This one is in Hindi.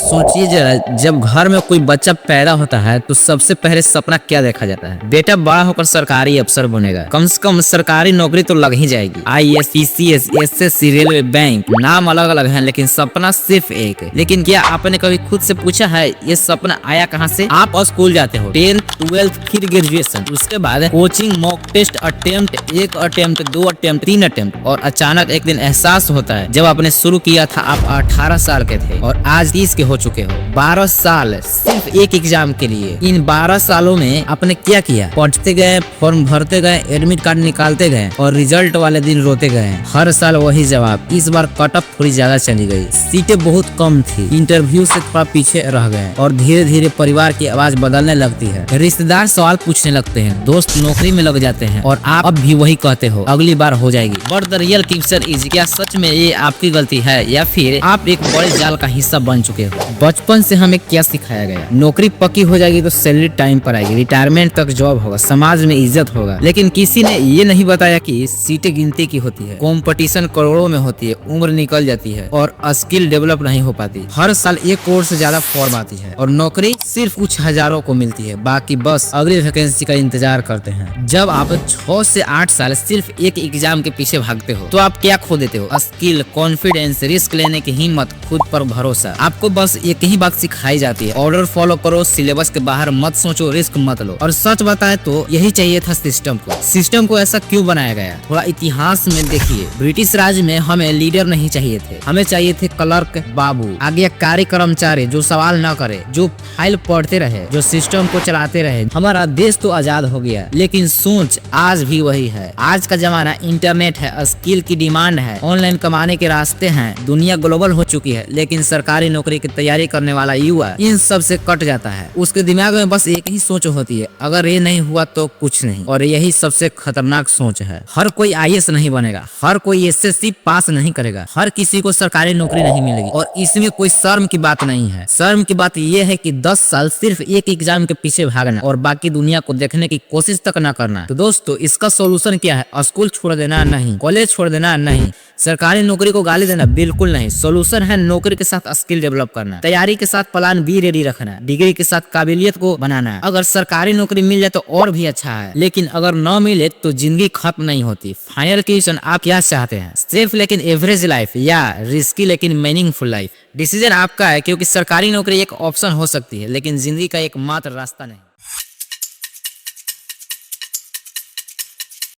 सोचिए जरा, जब घर में कोई बच्चा पैदा होता है तो सबसे पहले सपना क्या देखा जाता है? बेटा बड़ा होकर सरकारी अफसर बनेगा, कम से कम सरकारी नौकरी तो लग ही जाएगी। IAS, PCS, SSC, railway, bank, नाम अलग अलग है लेकिन सपना सिर्फ एक है। लेकिन क्या आपने कभी खुद से पूछा है ये सपना आया कहाँ से? आप स्कूल जाते हो, 10th 12th फिर ग्रेजुएशन, उसके बाद coaching, mock test attempt, 1 attempt, 2 attempt, 3 attempt, और अचानक एक दिन एहसास होता है जब आपने शुरू किया था आप 18 साल के थे और आज 30 के हो चुके हो। 12 साल सिर्फ एक एग्जाम के लिए। इन 12 सालों में आपने क्या किया? पढ़ते गए, फॉर्म भरते गए, एडमिट कार्ड निकालते गए और रिजल्ट वाले दिन रोते गए। हर साल वही जवाब। इस बार कट ऑफ थोड़ी ज्यादा चली गई, सीटें बहुत कम थी, इंटरव्यू से थोड़ा पीछे रह गए और धीरे धीरे परिवार की आवाज बदलने लगती है। रिश्तेदार सवाल पूछने लगते हैं, दोस्त नौकरी में लग जाते हैं और आप अब भी वही कहते हो अगली बार हो जाएगी। But the real question is, क्या सच में ये आपकी गलती है या फिर आप एक बड़े जाल का हिस्सा बन चुके हो? बचपन से हमें क्या सिखाया गया? नौकरी पक्की हो जाएगी तो सैलरी टाइम पर आएगी, रिटायरमेंट तक जॉब होगा, समाज में इज्जत होगा। लेकिन किसी ने ये नहीं बताया कि सीटें गिनती की होती है, कंपटीशन करोड़ों में होती है, उम्र निकल जाती है और स्किल डेवलप नहीं हो पाती। हर साल 1 करोड़ से ज्यादा फॉर्म आती है और नौकरी सिर्फ कुछ हजारों को मिलती है, बाकी बस अगली वैकेंसी का इंतजार करते हैं। जब आप 6 से 8 साल सिर्फ एक एग्जाम के पीछे भागते हो तो आप क्या खो देते हो? स्किल, कॉन्फिडेंस, रिस्क लेने की हिम्मत, खुद पर भरोसा। आपको बस एक ही बात सिखाई जाती है, ऑर्डर फॉलो करो, सिलेबस के बाहर मत सोचो, रिस्क मत लो। और सच बताए तो यही चाहिए था सिस्टम को। सिस्टम को ऐसा क्यों बनाया गया? थोड़ा इतिहास में देखिए। ब्रिटिश राज में हमें लीडर नहीं चाहिए थे, हमें चाहिए थे क्लर्क बाबू, आज्ञाकारी कर्मचारी जो सवाल न करे, जो फाइल पढ़ते रहे, जो सिस्टम को चलाते रहे। हमारा देश तो आजाद हो गया लेकिन सोच आज भी वही है। आज का जमाना इंटरनेट है, स्किल की डिमांड है, ऑनलाइन कमाने के रास्ते हैं, दुनिया ग्लोबल हो चुकी है, लेकिन सरकारी नौकरी की तैयारी करने वाला युवा इन सब से कट जाता है। उसके दिमाग में बस एक ही सोच होती है, अगर ये नहीं हुआ तो कुछ नहीं। और यही सबसे खतरनाक सोच है। हर कोई IAS नहीं बनेगा, हर कोई SSC पास नहीं करेगा, हर किसी को सरकारी नौकरी नहीं मिलेगी। और इसमें कोई शर्म की बात नहीं है। शर्म की बात यह है कि 10 साल सिर्फ एक एग्जाम के पीछे भागना और बाकी दुनिया को देखने की कोशिश तक न करना। तो दोस्तों, इसका सोल्यूशन क्या है? स्कूल छोड़ देना नहीं, कॉलेज छोड़ देना नहीं, सरकारी नौकरी को गाली देना बिल्कुल नहीं। सोल्यूशन है नौकरी के साथ स्किल डेवलप करना, तैयारी के साथ प्लान B रेडी रखना, डिग्री के साथ काबिलियत को बनाना। अगर सरकारी नौकरी मिल जाए तो और भी अच्छा है, लेकिन अगर न मिले तो जिंदगी खत्म नहीं होती। फाइनल क्वेश्चन, आप क्या चाहते हैं? सेफ लेकिन एवरेज लाइफ या रिस्की लेकिन मीनिंगफुल लाइफ? डिसीजन आपका है, क्योंकि सरकारी नौकरी एक ऑप्शन हो सकती है लेकिन जिंदगी का एक मात्र रास्ता नहीं।